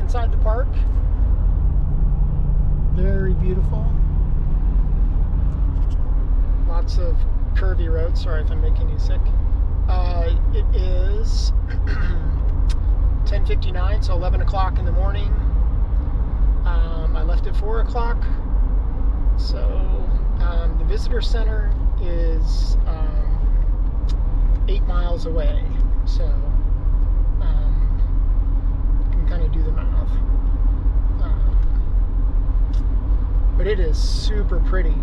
inside the park. Very beautiful. Lots of curvy roads. Sorry if I'm making you sick. It is 10:59, so 11 o'clock in the morning. I left at 4 o'clock. So the visitor center is 8 miles away. So you can kind of do the math. But it is super pretty.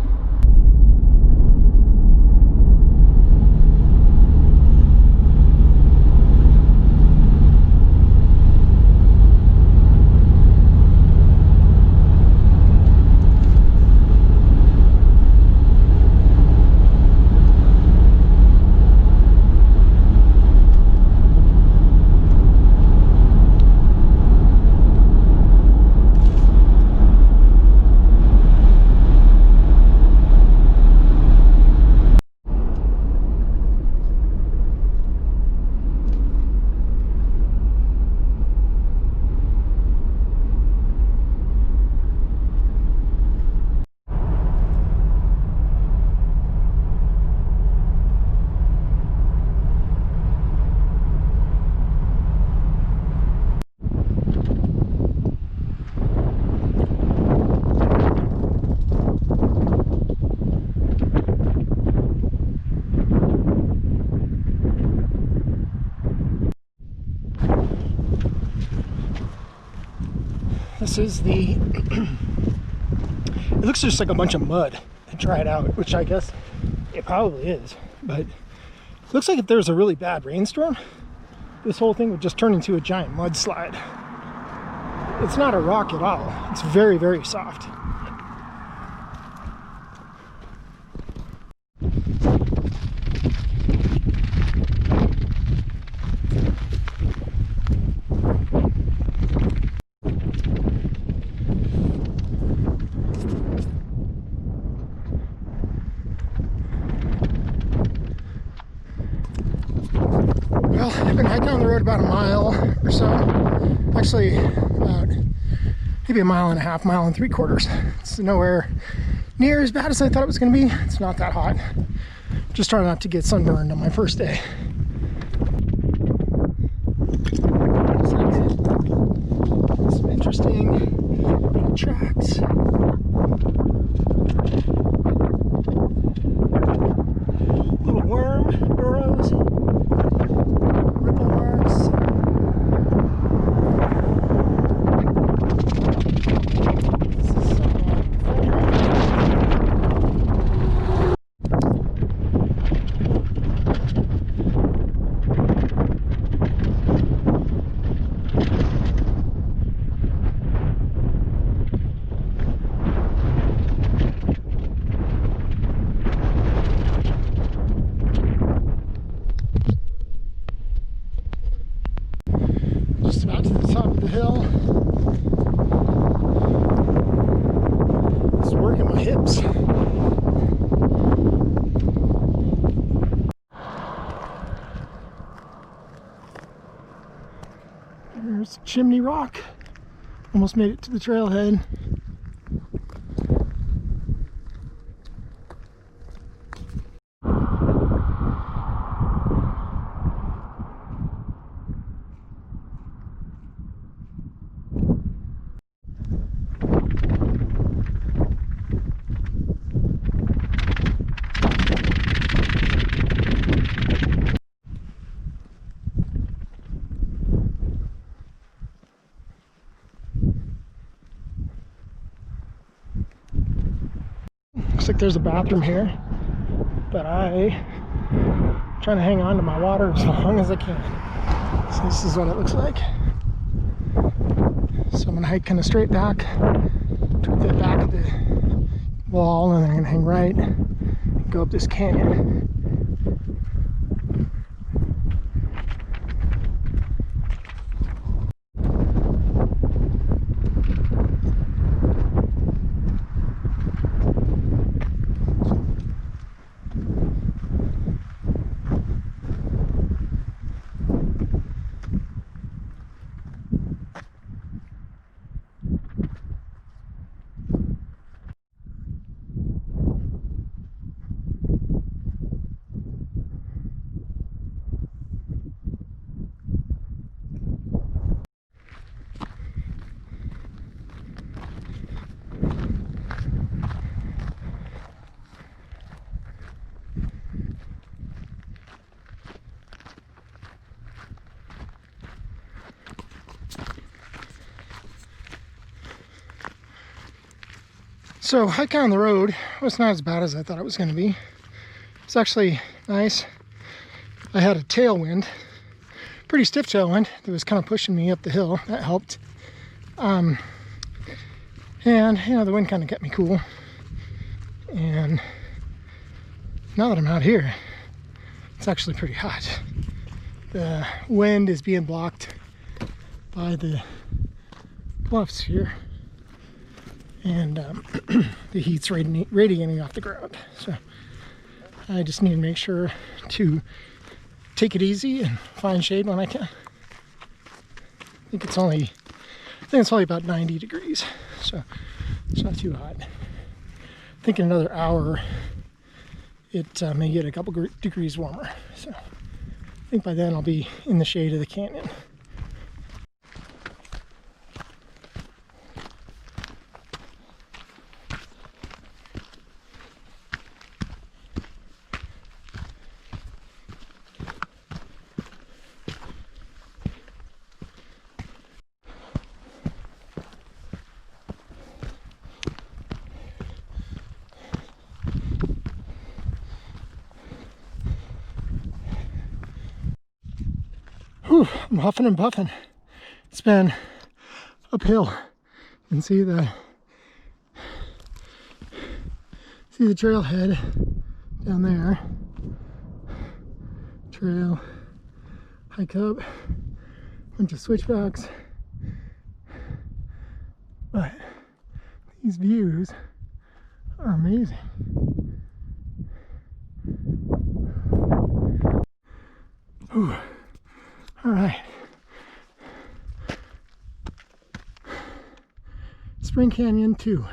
This is the, it looks just like a bunch of mud to try it out, which I guess it probably is, but it looks like if there's a really bad rainstorm, this whole thing would just turn into a giant mudslide. It's not a rock at all. It's very, very soft. Well, I've been hiking on the road about a mile or so. Actually, about maybe a mile and a half, mile and 3/4. It's nowhere near as bad as I thought it was going to be. It's not that hot. Just trying not to get sunburned on my first day. Some interesting tracks. Little worm burrows. Ripple marks. Just about to the top of the hill. It's working my hips. There's Chimney Rock. Almost made it to the trailhead. Looks like there's a bathroom here, but I'm trying to hang on to my water as long as I can. So this is what it looks like. So I'm gonna hike kind of straight back toward the back of the wall, and then I'm gonna hang right and go up this canyon. So hiking on the road was not as bad as I thought it was going to be. It's actually nice. I had a tailwind, pretty stiff tailwind that was kind of pushing me up the hill. That helped. And you know, the wind kind of kept me cool. And now that I'm out here, it's actually pretty hot. The wind is being blocked by the bluffs here, and the heat's radiating off the ground. So I just need to make sure to take it easy and find shade when I can. I think it's only about 90 degrees, so it's not too hot. I think in another hour it may get a couple degrees warmer. So I think by then I'll be in the shade of the canyon. Whew, I'm huffing and puffing. It's been uphill. You can see the trailhead down there. Trail, hike up, bunch of switchbacks. But these views are amazing. Ooh. All right. Spring Canyon 2.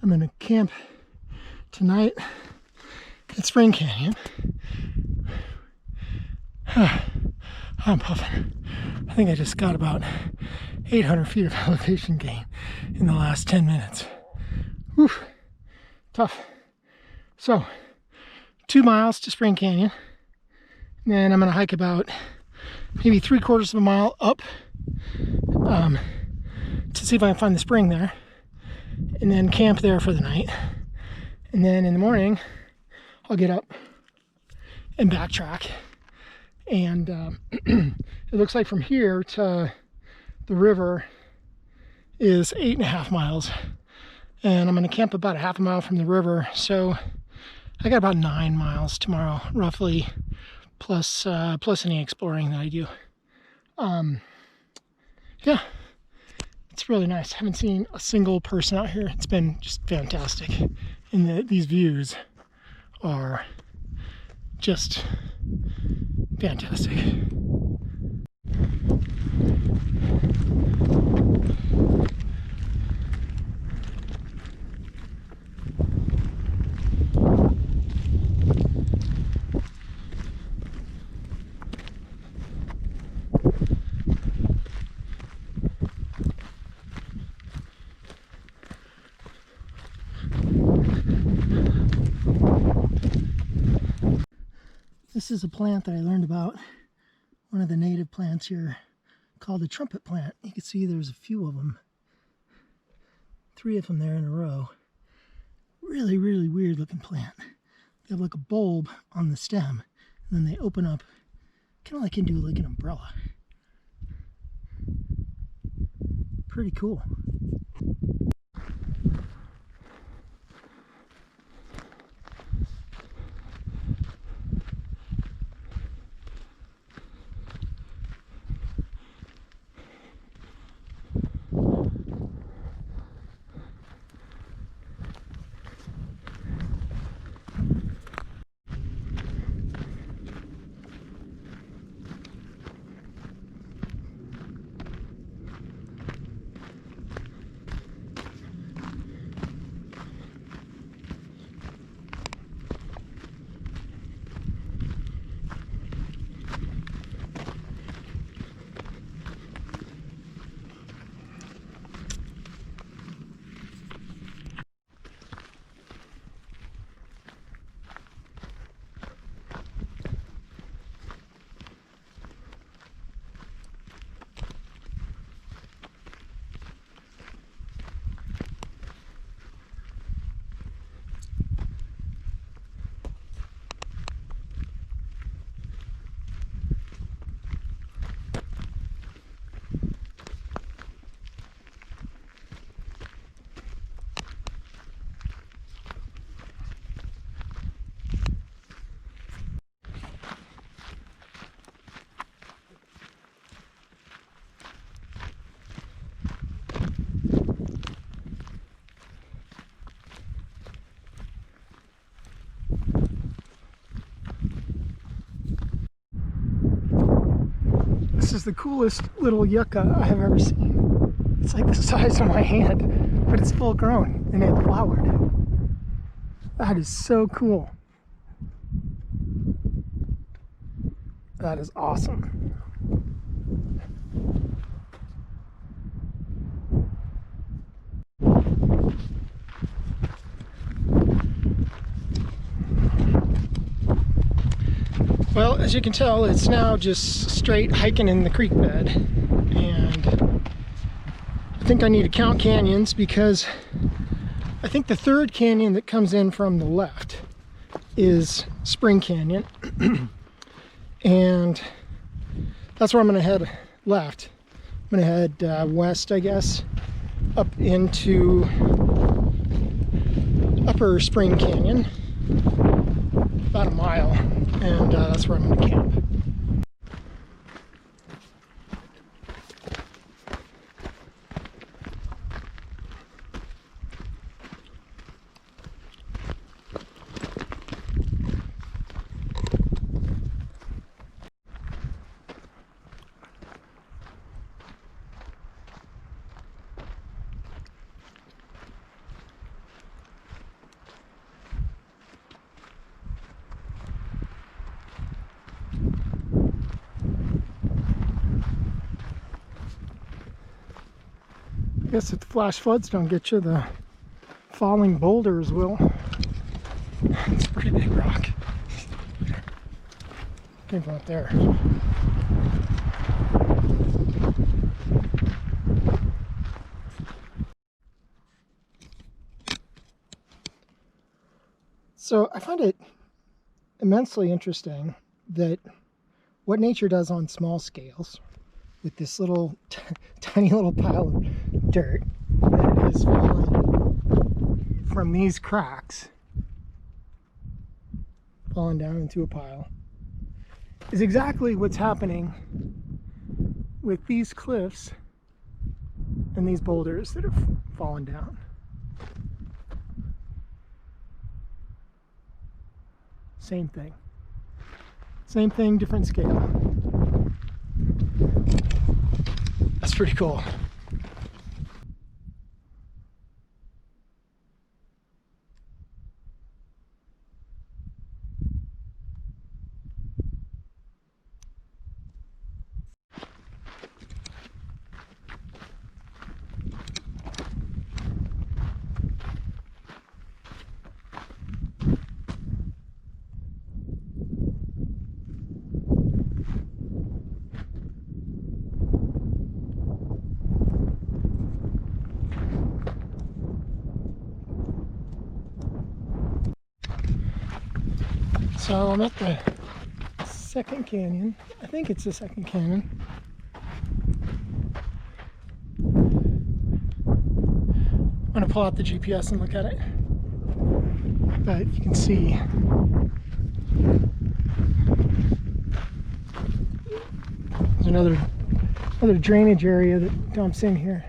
I'm gonna camp tonight at Spring Canyon. I'm puffing. I think I just got about 800 feet of elevation gain in the last 10 minutes. Whew, tough. So, 2 miles to Spring Canyon. And then I'm gonna hike about maybe 3/4 of a mile up to see if I can find the spring there, and then camp there for the night. And then in the morning I'll get up and backtrack, and it looks like from here to the river is 8.5 miles, and I'm going to camp about a half a mile from the river, so I got about 9 miles tomorrow roughly, plus any exploring that I do. Yeah, it's really nice. I haven't seen a single person out here. It's been just fantastic, and these views are just fantastic. This is a plant that I learned about, one of the native plants here called the trumpet plant. You can see there's a few of them, 3 of them there in a row. Really, really weird looking plant. They have like a bulb on the stem, and then they open up kind of like into like an umbrella. Pretty cool. This is the coolest little yucca I have ever seen. It's like the size of my hand, but it's full grown and it flowered. That is so cool. That is awesome. Well, as you can tell, it's now just straight hiking in the creek bed, and I think I need to count canyons because I think the third canyon that comes in from the left is Spring Canyon, and that's where I'm going to head left. I'm going to head west, I guess, up into Upper Spring Canyon, about a mile, and that's where I'm going to camp. I guess if the flash floods don't get you, the falling boulders will. It's a pretty big rock. Came from up there. So I find it immensely interesting that what nature does on small scales with this little tiny little pile of dirt that is falling from these cracks, falling down into a pile, is exactly what's happening with these cliffs and these boulders that have fallen down. Same thing. Same thing, different scale. That's pretty cool. So I'm at the second canyon. I think it's the second canyon. I'm gonna pull out the GPS and look at it. But you can see there's another drainage area that dumps in here.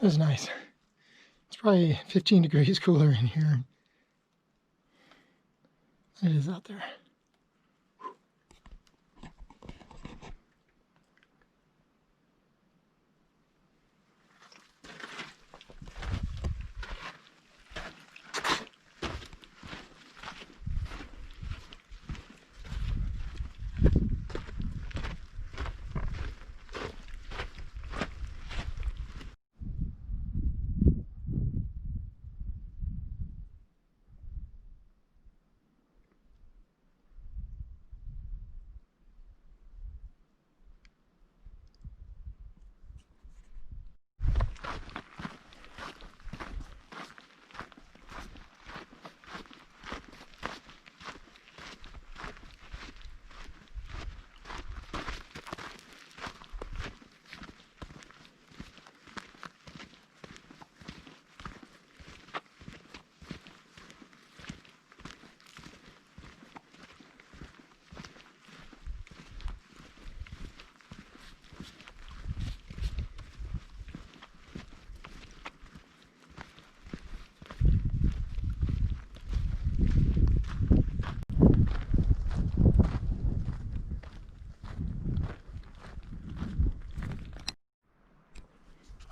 It was nice. It's probably 15 degrees cooler in here than it is out there.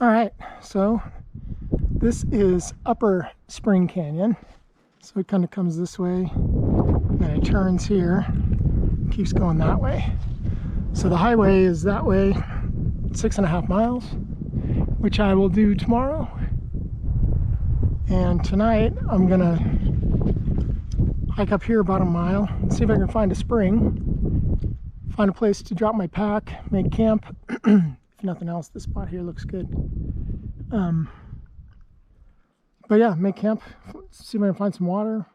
All right, so this is Upper Spring Canyon. So it kind of comes this way, and then it turns here, keeps going that way. So the highway is that way, 6.5 miles, which I will do tomorrow. And tonight I'm gonna hike up here about a mile, see if I can find a spring, find a place to drop my pack, make camp. If nothing else, this spot here looks good. But yeah, make camp, see if I can find some water,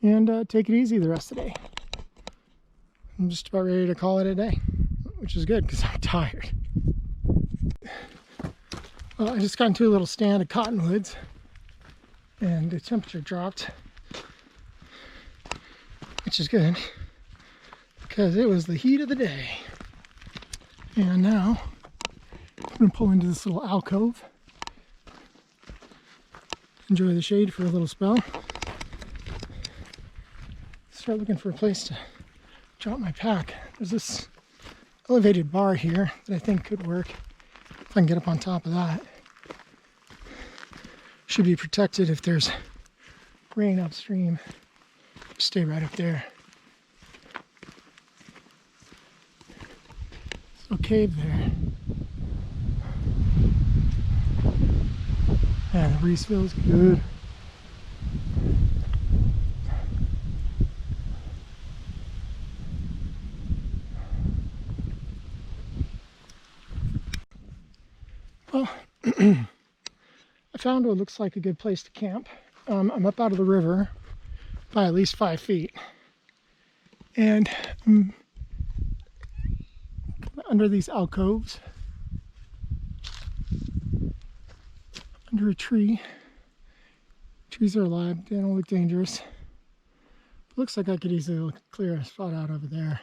and take it easy the rest of the day. I'm just about ready to call it a day, which is good because I'm tired. Well, I just got into a little stand of cottonwoods, and the temperature dropped, which is good because it was the heat of the day. And now I'm gonna pull into this little alcove, enjoy the shade for a little spell, start looking for a place to drop my pack. There's this elevated bar here that I think could work if I can get up on top of that. Should be protected if there's rain upstream. Stay right up there. There's no cave there. Man, the breeze feels good. Well, I found what looks like a good place to camp. I'm up out of the river by at least 5 feet. And I'm under these alcoves, under a tree. Trees are alive, they don't look dangerous. It looks like I could easily clear a spot out over there.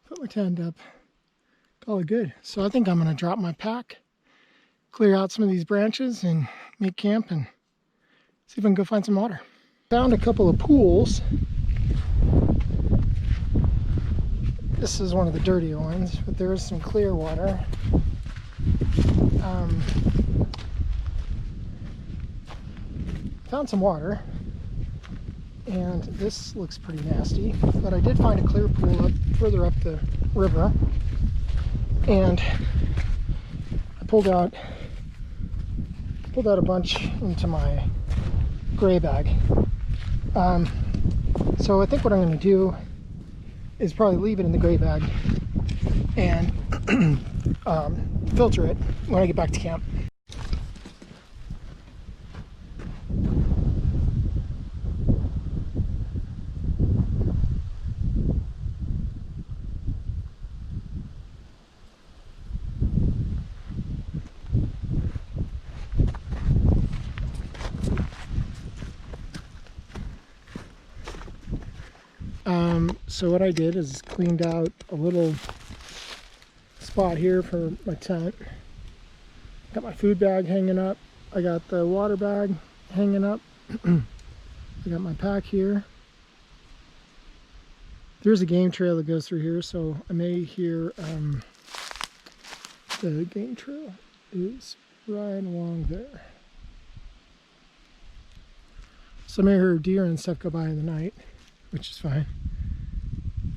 Put my tent up, call it good. So I think I'm gonna drop my pack, clear out some of these branches and make camp and see if I can go find some water. Found a couple of pools. This is one of the dirtier ones, but there is some clear water. Found some water, and this looks pretty nasty, but I did find a clear pool further up the river, and I pulled out a bunch into my gray bag. So I think what I'm going to do is probably leave it in the gray bag and filter it when I get back to camp. So what I did is cleaned out a little spot here for my tent. Got my food bag hanging up. I got the water bag hanging up. I got my pack here. There's a game trail that goes through here, so I may hear the game trail is right along there. So I may hear deer and stuff go by in the night, which is fine.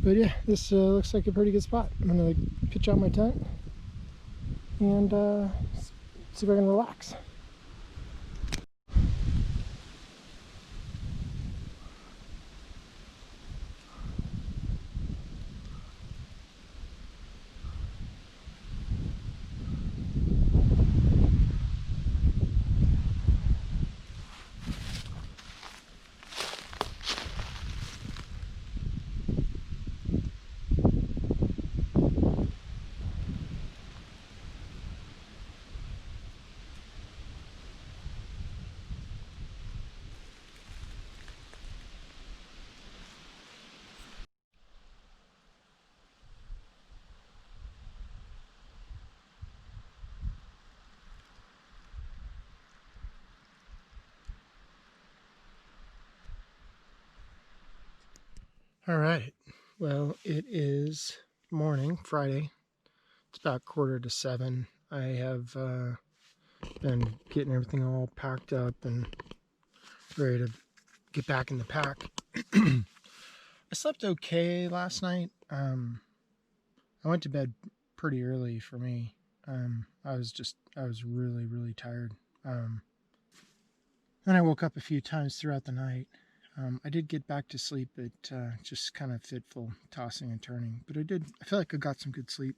But yeah, this looks like a pretty good spot. I'm gonna pitch out my tent and see if I can relax. All right, well, it is morning, Friday. It's about 6:45. I have been getting everything all packed up and ready to get back in the pack. I slept okay last night. I went to bed pretty early for me. I was really, really tired. Then I woke up a few times throughout the night. I did get back to sleep, but just kind of fitful, tossing and turning. But I feel like I got some good sleep.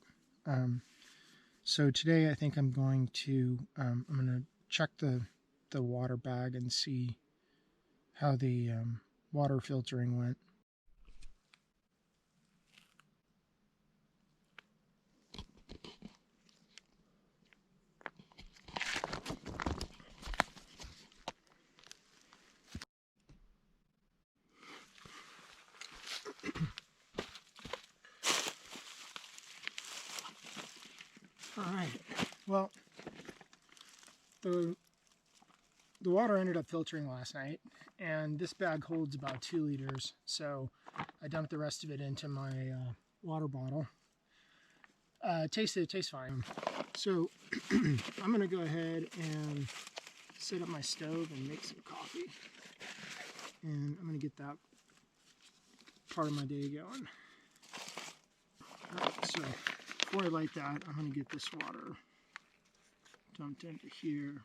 So today I think I'm going to check the water bag and see how the water filtering went. All right, well, the water ended up filtering last night, and this bag holds about 2 liters, so I dumped the rest of it into my water bottle. It tastes fine. So I'm gonna go ahead and set up my stove and make some coffee, and I'm gonna get that part of my day going. All right, so before I light that, I'm gonna get this water dumped into here.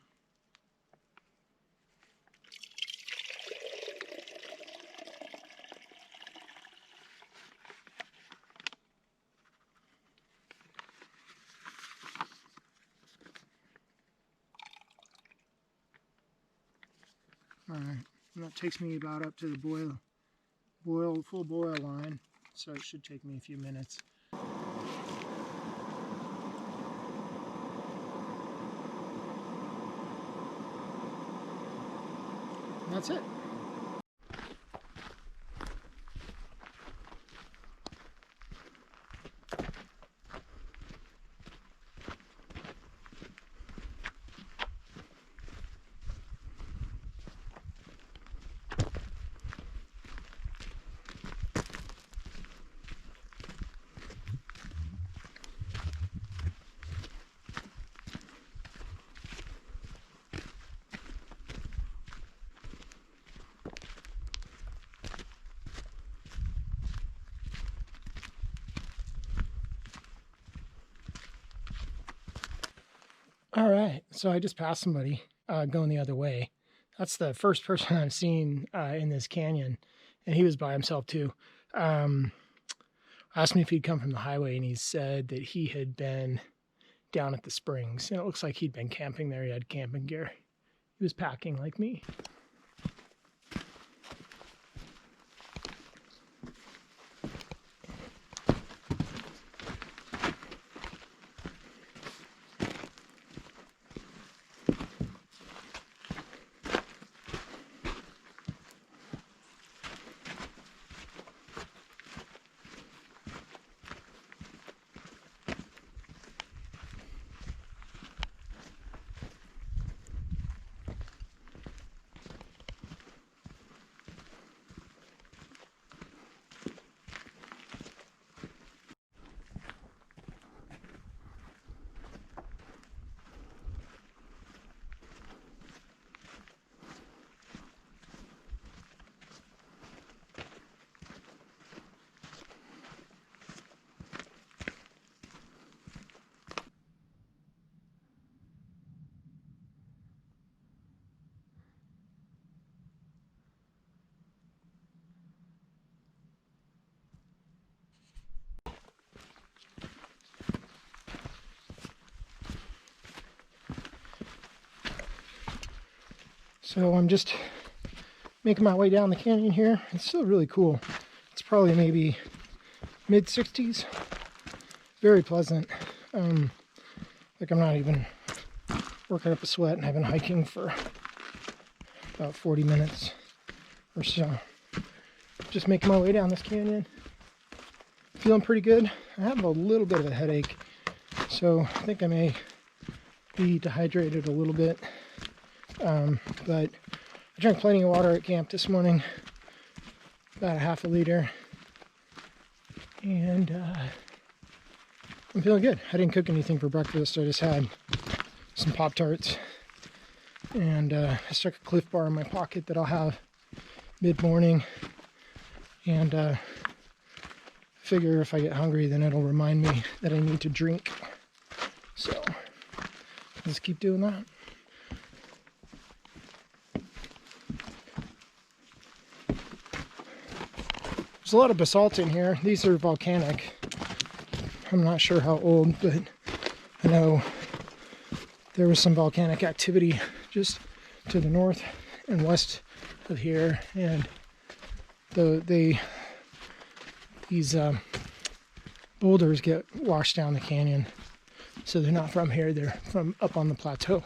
All right, and that takes me about up to the full boil line, so it should take me a few minutes. And that's it. All right, so I just passed somebody going the other way. That's the first person I've seen in this canyon, and he was by himself too. Asked me if he'd come from the highway, and he said that he had been down at the springs, and it looks like he'd been camping there. He had camping gear. He was packing like me. So I'm just making my way down the canyon here. It's still really cool. It's probably maybe mid-60s. Very pleasant. Like I'm not even working up a sweat, and I've been hiking for about 40 minutes or so. Just making my way down this canyon. Feeling pretty good. I have a little bit of a headache, so I think I may be dehydrated a little bit. But I drank plenty of water at camp this morning, about a half a liter, and I'm feeling good. I didn't cook anything for breakfast. I just had some Pop-Tarts. And I stuck a Cliff Bar in my pocket that I'll have mid-morning. And figure if I get hungry, then it'll remind me that I need to drink. So let's keep doing that. There's a lot of basalt in here. These are volcanic. I'm not sure how old, but I know there was some volcanic activity just to the north and west of here, and these boulders get washed down the canyon, so they're not from here, they're from up on the plateau.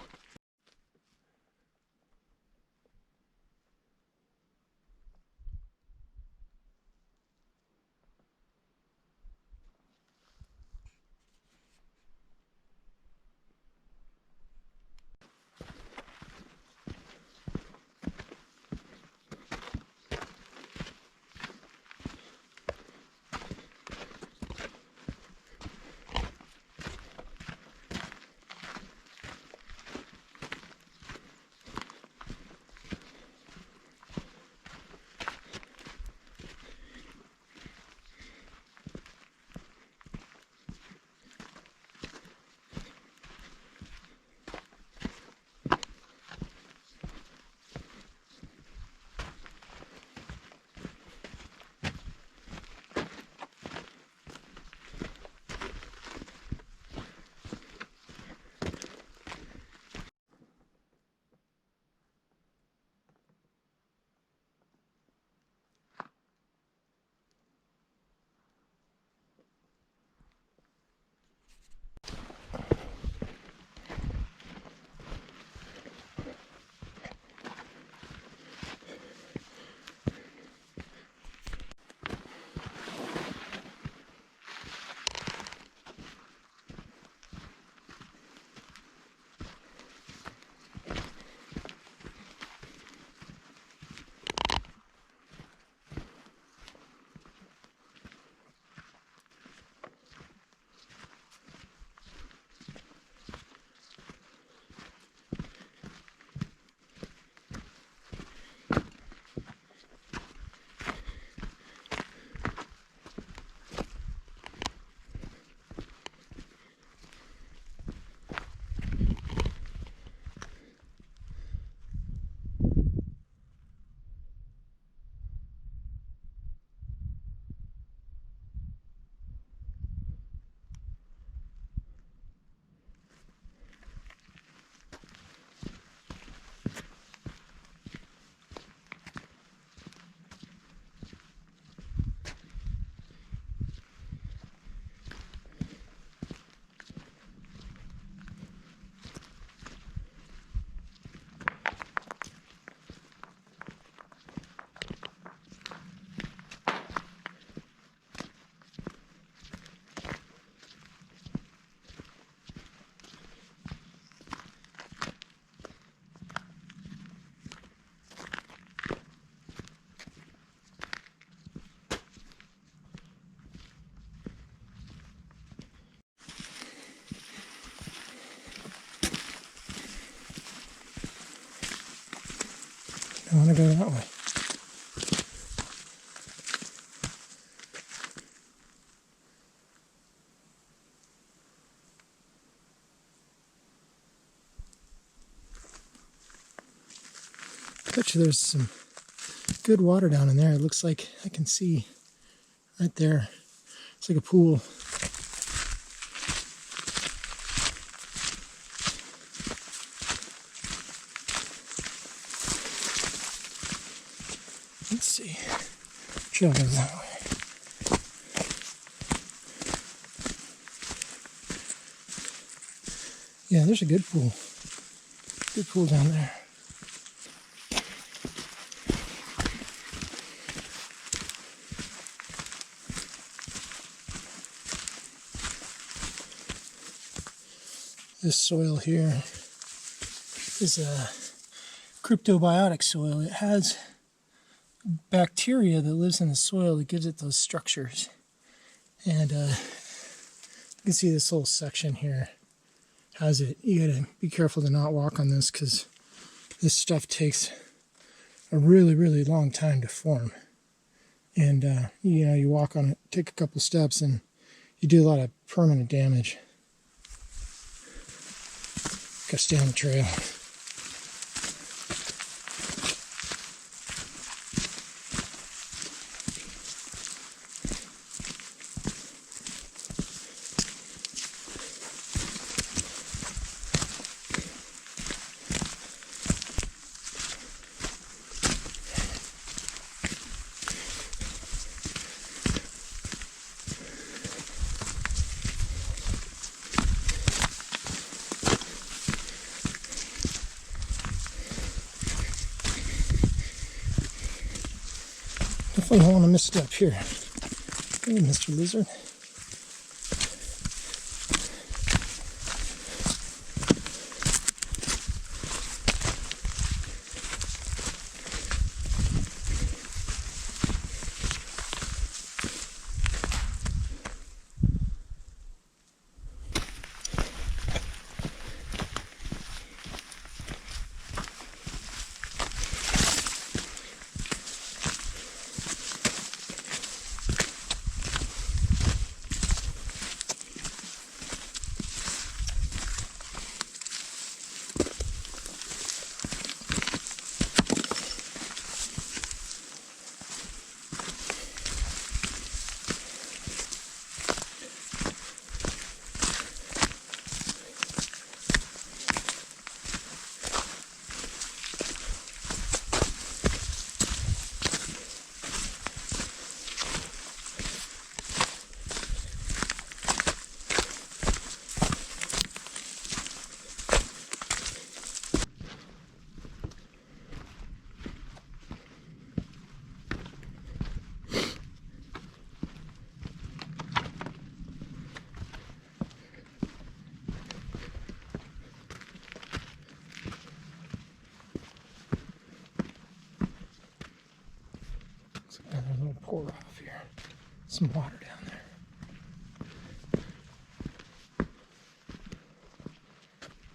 I want to go that way. I bet you there's some good water down in there. It looks like I can see right there. It's like a pool. Let's see. Trail goes that way. Yeah, there's a good pool. Good pool down there. This soil here is a cryptobiotic soil. It has bacteria that lives in the soil that gives it those structures. And You can see this little section here has it. You gotta be careful to not walk on this because this stuff takes a really, really long time to form. And, you know, you walk on it, take a couple steps, and you do a lot of permanent damage. Gotta stay on the trail. Definitely don't want to misstep here. Hey, Mr. Lizard. Another little pour off here. Some water down there.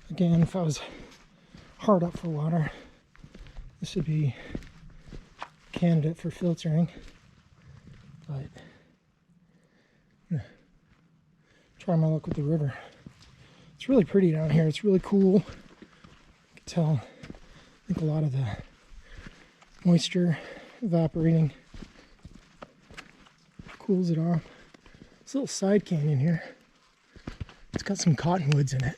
Again, if I was hard up for water, this would be a candidate for filtering. But I'm gonna try my luck with the river. It's really pretty down here. It's really cool. You can tell, I think a lot of the moisture evaporating cools it off. This little side canyon here, it's got some cottonwoods in it.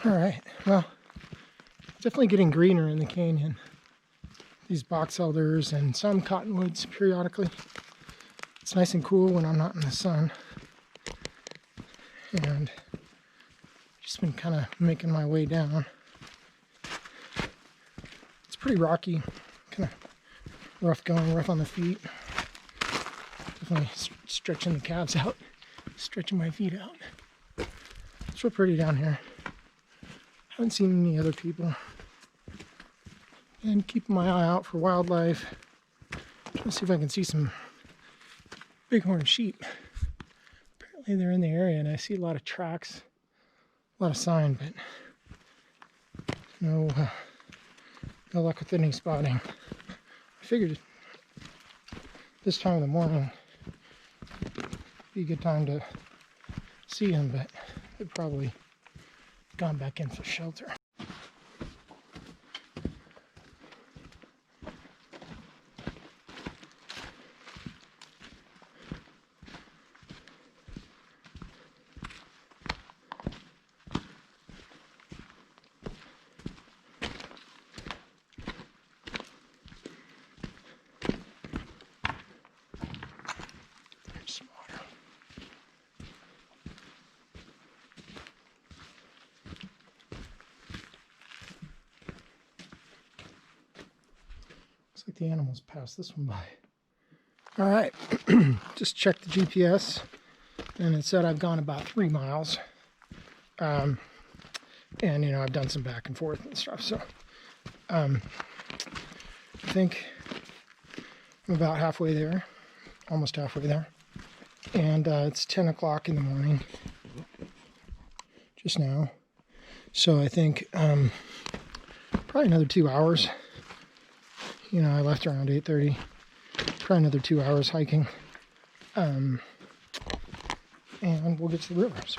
All right, well, definitely getting greener in the canyon. These box elders and some cottonwoods periodically. It's nice and cool when I'm not in the sun. And just been kind of making my way down. It's pretty rocky, kind of rough going, rough on the feet. Definitely stretching the calves out, stretching my feet out. It's real pretty down here. Haven't seen any other people. And keeping my eye out for wildlife. Let's see if I can see some bighorn sheep. Apparently they're in the area and I see a lot of tracks, a lot of sign, but no luck with any spotting. I figured this time of the morning would be a good time to see them, but they've probably gone back into shelter. Looks like the animals passed this one by. All right, just checked the GPS, and it said I've gone about 3 miles. And, you know, I've done some back and forth and stuff, so I think I'm about halfway there, almost halfway there. And it's 10 o'clock in the morning, just now. So I think probably another 2 hours. You know, I left around 8:30. Probably another 2 hours hiking. And we'll get to the rivers.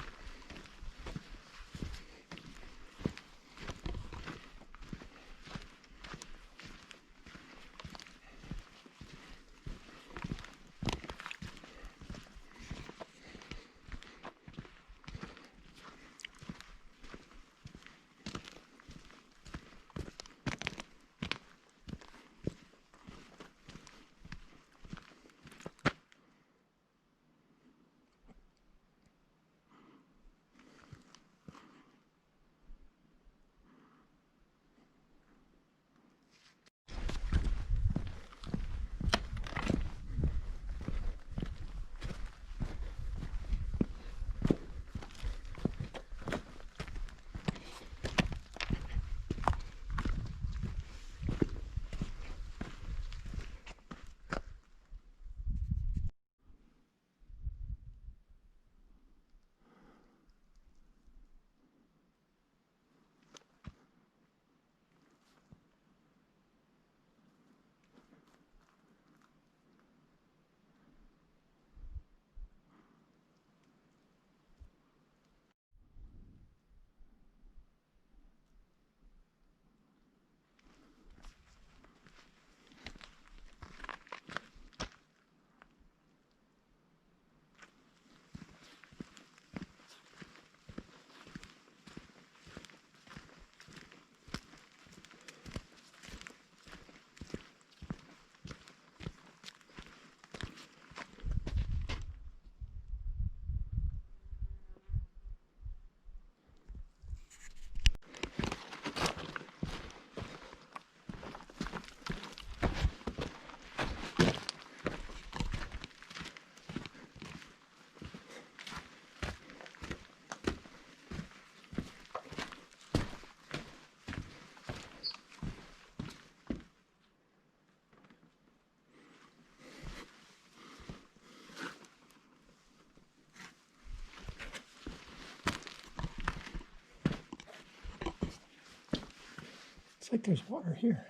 It's like there's water here,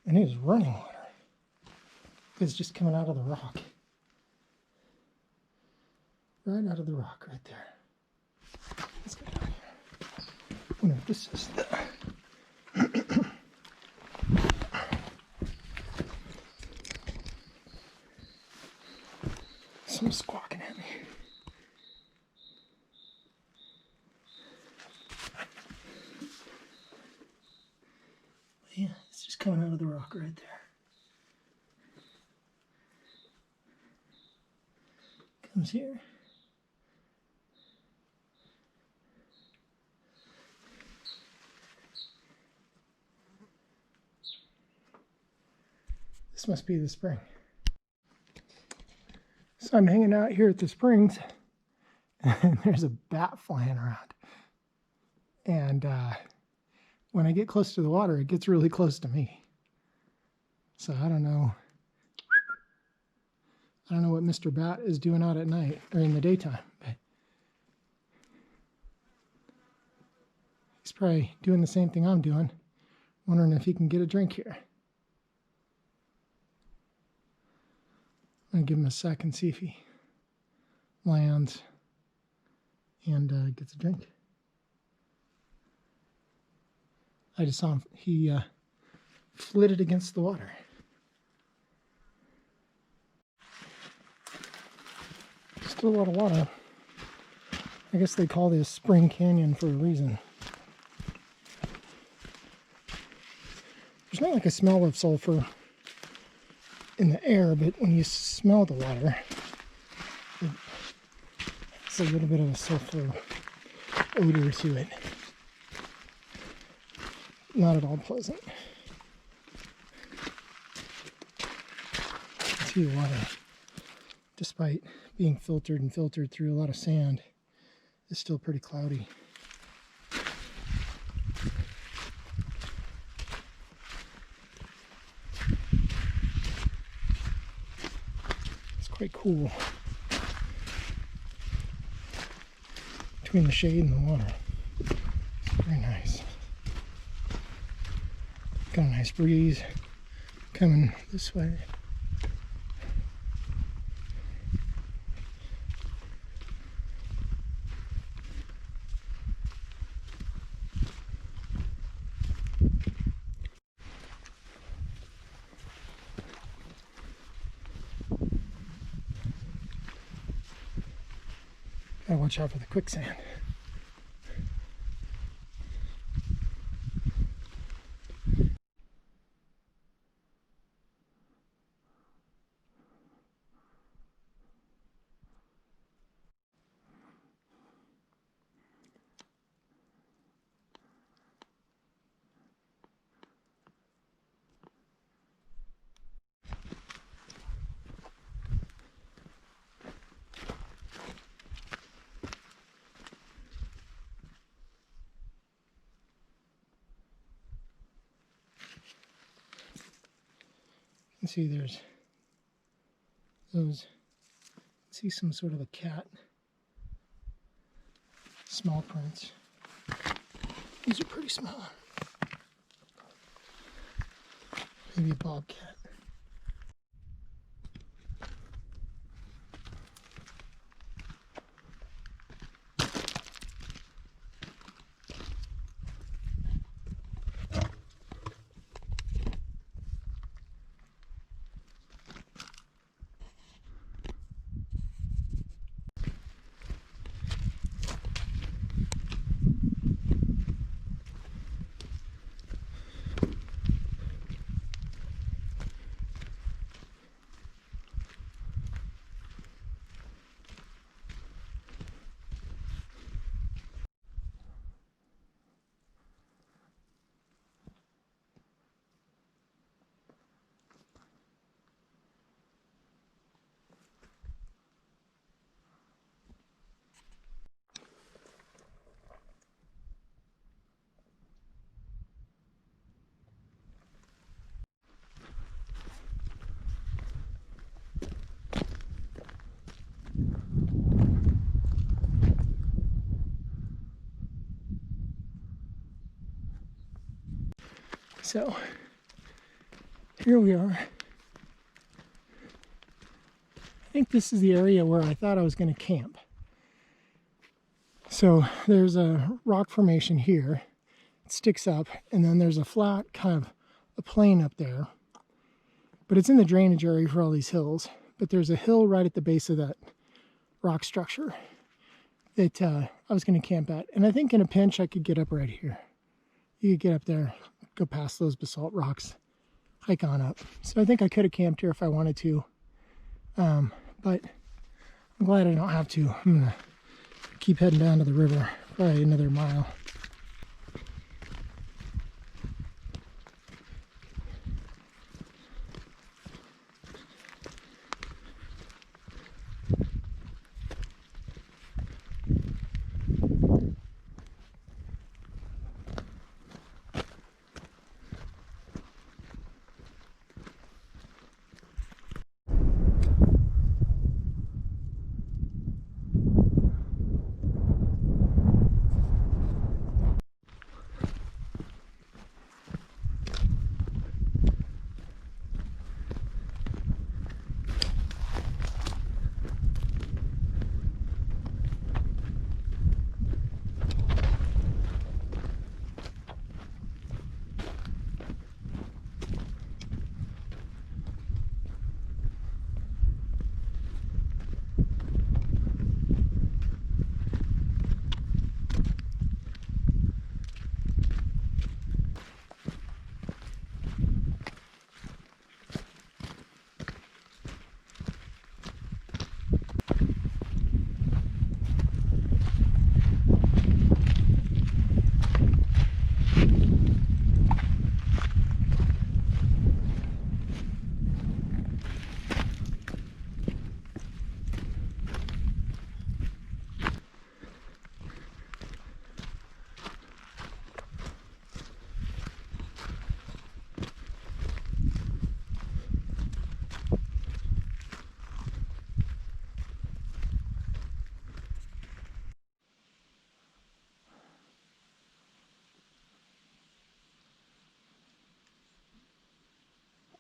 and it is running water. It's just coming out of the rock. Right out of the rock right there. Let's go down here. I wonder if this is the... Someone's squawking at me. Yeah, it's just coming out of the rock right there. Comes here. This must be the spring. So I'm hanging out here at the springs, and there's a bat flying around. And when I get close to the water, it gets really close to me. So I don't know. I don't know what Mr. Bat is doing out at night or in the daytime, but he's probably doing the same thing I'm doing, wondering if he can get a drink here. I'm going to give him a sec and see if he lands. and gets a drink. I just saw him, he flitted against the water. Still a lot of water. I guess they call this Spring Canyon for a reason. There's not like a smell of sulfur in the air, but when you smell the water, it's a little bit of a sulfur odor to it. Not at all pleasant. You can see the water, despite being filtered and filtered through a lot of sand, is still pretty cloudy. It's quite cool between the shade and the water. It's very nice. Got a nice breeze coming this way. Gotta watch out for the quicksand. You can see there's those, see some sort of a cat, small prints. These are pretty small. Maybe a bobcat. So here we are. I think this is the area where I thought I was going to camp. So there's a rock formation here. It sticks up, and then there's a flat kind of a plain up there. But it's in the drainage area for all these hills. But there's a hill right at the base of that rock structure that I was going to camp at. And I think in a pinch I could get up right here. You could get up there, go past those basalt rocks, hike on up. So I think I could have camped here if I wanted to. But I'm glad I don't have to. I'm going to keep heading down to the river, probably another mile.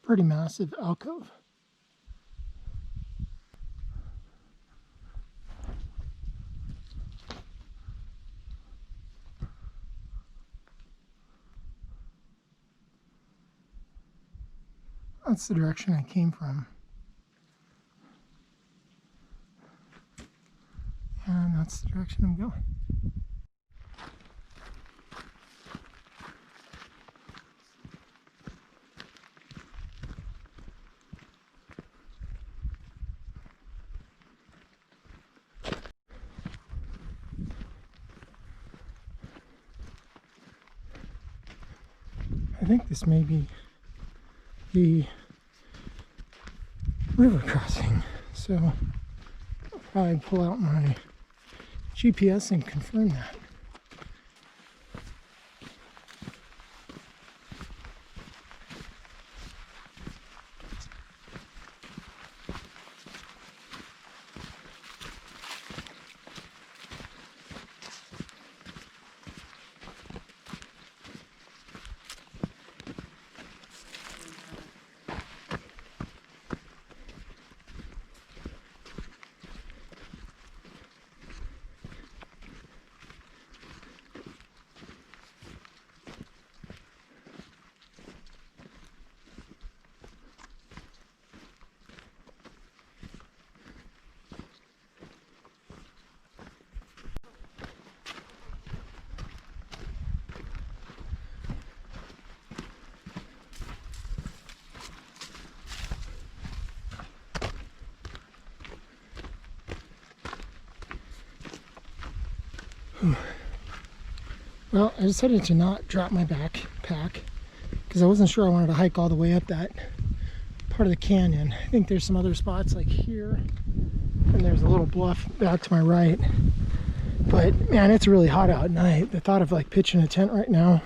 pretty massive alcove. That's the direction I came from. And that's the direction I'm going. I think this may be the river crossing, so I'll probably pull out my GPS and confirm that. Well, I decided to not drop my backpack because I wasn't sure I wanted to hike all the way up that part of the canyon. I think there's some other spots like here, and there's a little bluff back to my right. But man, it's really hot out at night. The thought of like pitching a tent right now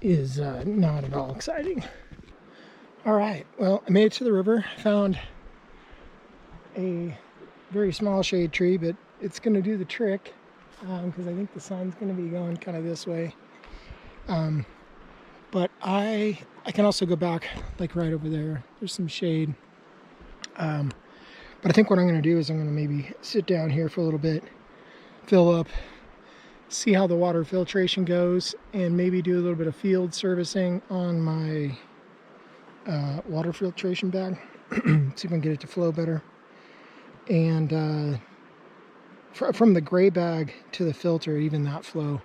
is not at all exciting. All right, well, I made it to the river. Found a very small shade tree, but it's going to do the trick. Because I think the sun's going to be going kind of this way. But I can also go back like right over there. There's some shade. But I think what I'm going to do is I'm going to maybe sit down here for a little bit, fill up, see how the water filtration goes, and maybe do a little bit of field servicing on my water filtration bag. See if I can get it to flow better. And from the gray bag to the filter, even that flow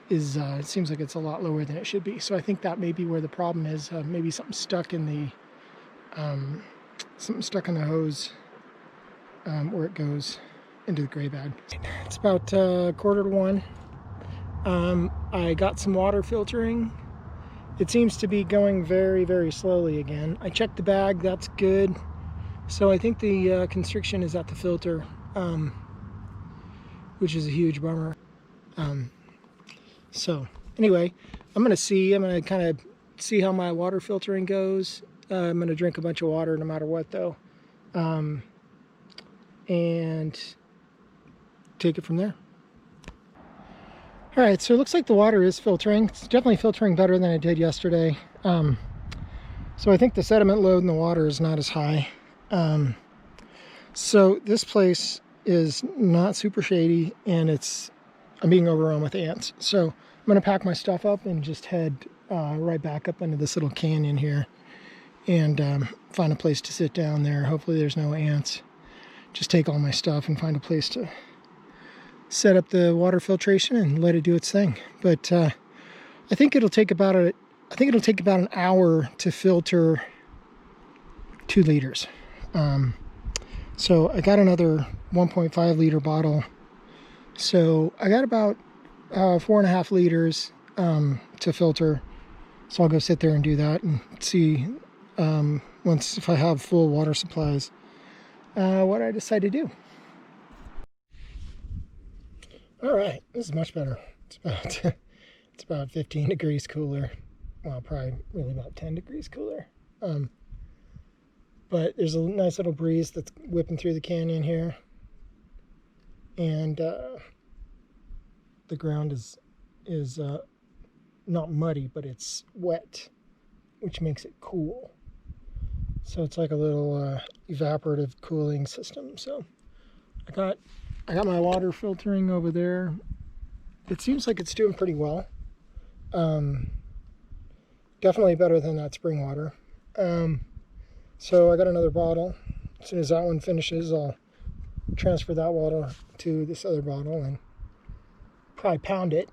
is, it seems like it's a lot lower than it should be. So I think that may be where the problem is. Maybe something stuck in the hose where it goes into the gray bag. It's about 1:45. I got some water filtering. It seems to be going very, very slowly again. I checked the bag, that's good. So I think the constriction is at the filter. Which is a huge bummer. So anyway, I'm gonna kind of see how my water filtering goes. I'm gonna drink a bunch of water no matter what though. And take it from there. All right, so it looks like the water is filtering. It's definitely filtering better than it did yesterday. So I think the sediment load in the water is not as high. So this place is not super shady, and I'm being overrun with ants. So I'm gonna pack my stuff up and just head right back up into this little canyon here and find a place to sit down there. Hopefully there's no ants. Just take all my stuff and find a place to set up the water filtration and let it do its thing. But I think it'll take about an hour to filter 2 liters. So I got another 1.5 liter bottle. So I got about 4.5 liters to filter. So I'll go sit there and do that and see if I have full water supplies, what I decide to do. All right, this is much better. It's about 15 degrees cooler. Well, probably really about 10 degrees cooler. But there's a nice little breeze that's whipping through the canyon here. And the ground is not muddy, but it's wet, which makes it cool. So it's like a little evaporative cooling system. So I got my water filtering over there. It seems like it's doing pretty well. Definitely better than that spring water. So I got another bottle. As soon as that one finishes, I'll transfer that water to this other bottle and probably pound it.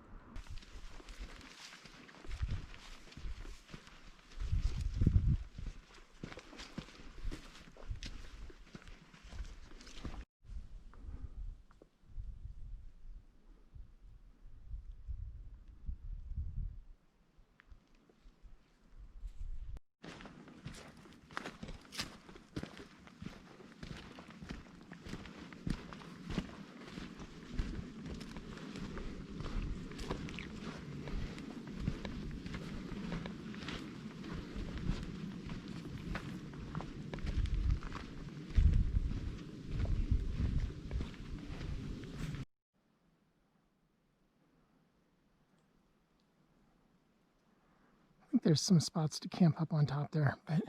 I think there's some spots to camp up on top there, but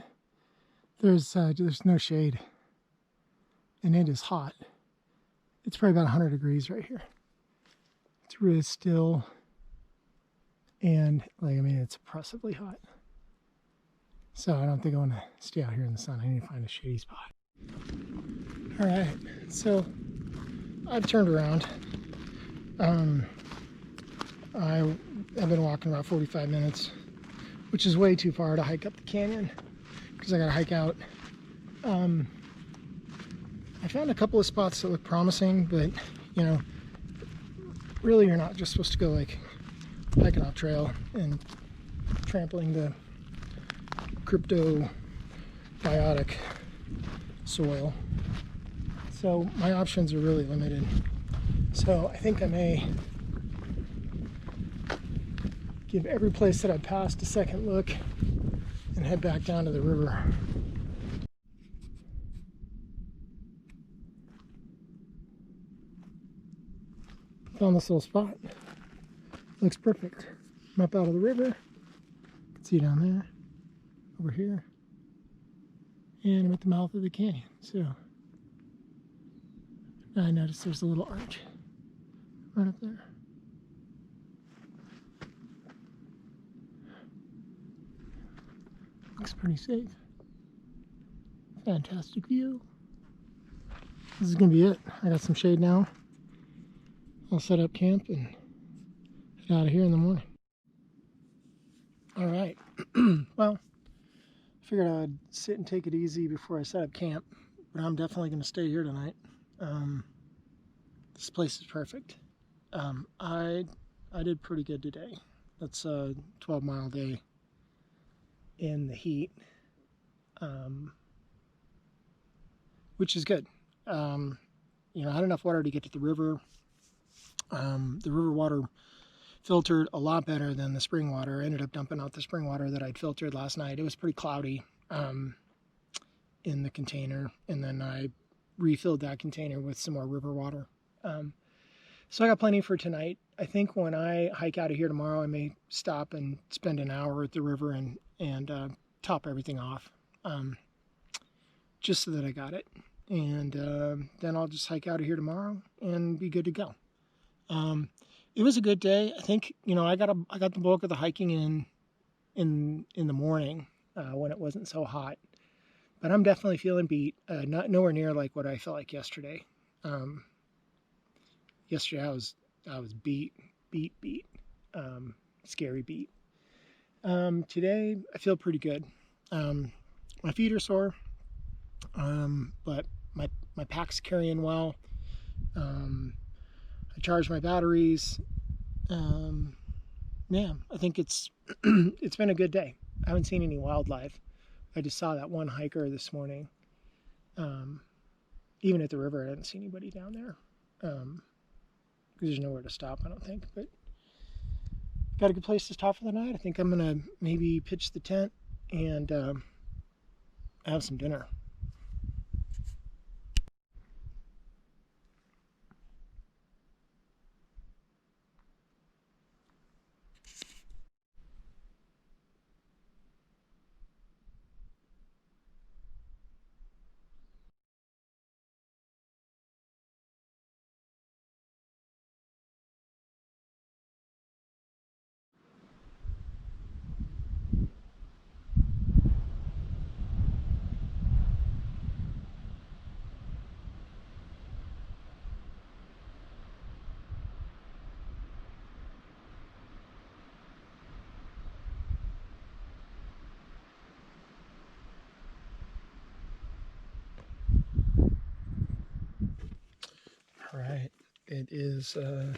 there's no shade, and it is hot. It's probably about 100 degrees right here. It's really still, and it's oppressively hot. So I don't think I want to stay out here in the sun. I need to find a shady spot. All right, so I've turned around. I've been walking about 45 minutes, which is way too far to hike up the canyon because I got to hike out. I found a couple of spots that look promising, but really you're not just supposed to go like hiking off trail and trampling the Cryptobiotic Soil. So my options are really limited. So I think I may give every place that I passed a second look and head back down to the river. Found this little spot. Looks perfect. I'm up out of the river. You can see down there, over here, and I'm at the mouth of the canyon. So I noticed there's a little arch right up there. Looks pretty safe. Fantastic view. This is gonna be it. I got some shade now. I'll set up camp and head out of here in the morning. All right. Well, I figured I'd sit and take it easy before I set up camp, but I'm definitely going to stay here tonight. This place is perfect. I did pretty good today. That's a 12-mile day in the heat, which is good. I had enough water to get to the river. The river water filtered a lot better than the spring water. I ended up dumping out the spring water that I'd filtered last night. It was pretty cloudy in the container, and then I refilled that container with some more river water. So I got plenty for tonight. I think when I hike out of here tomorrow, I may stop and spend an hour at the river and top everything off, just so that I got it. And then I'll just hike out of here tomorrow and be good to go. It was a good day. I think, I got the bulk of the hiking in the morning when it wasn't so hot. But I'm definitely feeling beat. Nowhere near like what I felt like yesterday. Yesterday I was beat. Scary beat. Today I feel pretty good. My feet are sore, but my pack's carrying well. I charged my batteries. I think it's it's been a good day. I haven't seen any wildlife. I just saw that one hiker this morning. Even at the river, I didn't see anybody down there. Because there's nowhere to stop, I don't think. But got a good place to stop for the night. I think I'm gonna maybe pitch the tent and have some dinner. It is, I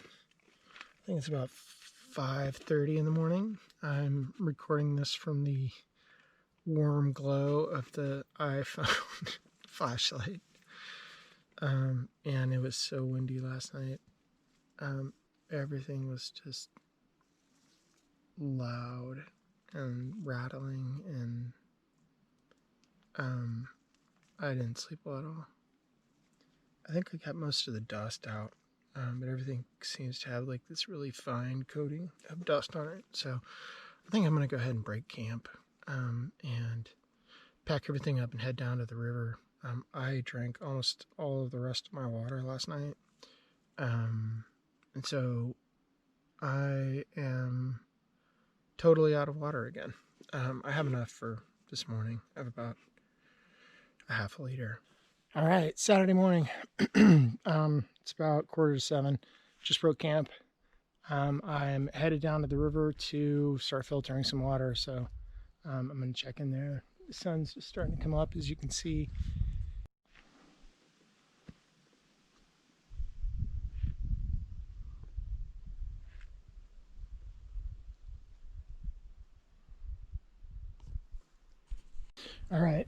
think it's about 5:30 in the morning. I'm recording this from the warm glow of the iPhone flashlight. And it was so windy last night. Everything was just loud and rattling, and I didn't sleep well at all. I think I got most of the dust out, but everything seems to have like this really fine coating of dust on it. So I think I'm going to go ahead and break camp and pack everything up and head down to the river. I drank almost all of the rest of my water last night, and so I am totally out of water again. I have enough for this morning. I have about a half a liter. All right, Saturday morning. It's about 6:45. Just broke camp. I'm headed down to the river to start filtering some water. So I'm going to check in there. The sun's just starting to come up, as you can see. All right.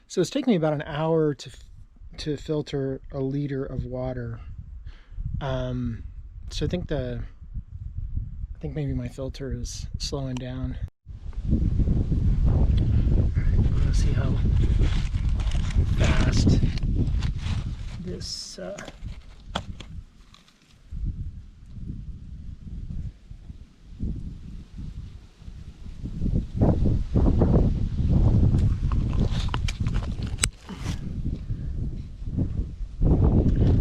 So it's taking me about an hour to filter a liter of water. So I think maybe my filter is slowing down. Let's see how fast this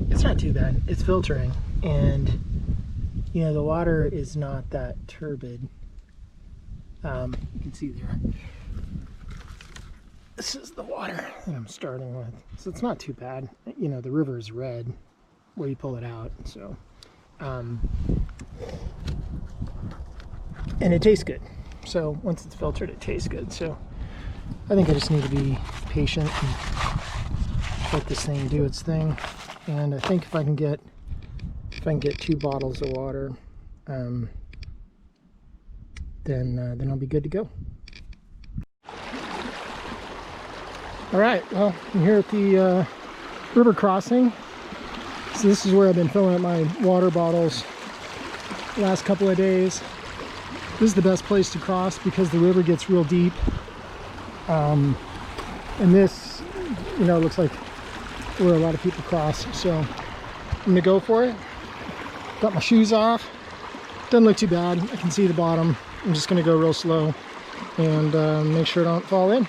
it's not too bad. It's filtering, and you know, the water is not that turbid. You can see there. This is the water that I'm starting with. So it's not too bad. You know, the river is red where you pull it out. So, and it tastes good. So once it's filtered, it tastes good. So I think I just need to be patient and let this thing do its thing. And I think if I can get 2 bottles of water, then I'll be good to go. All right, well, I'm here at the river crossing. So this is where I've been filling up my water bottles the last couple of days. This is the best place to cross because the river gets real deep. And this, you know, looks like where a lot of people cross. So I'm gonna go for it. Got my shoes off. Doesn't look too bad. I can see the bottom. I'm just gonna go real slow and make sure I don't fall in.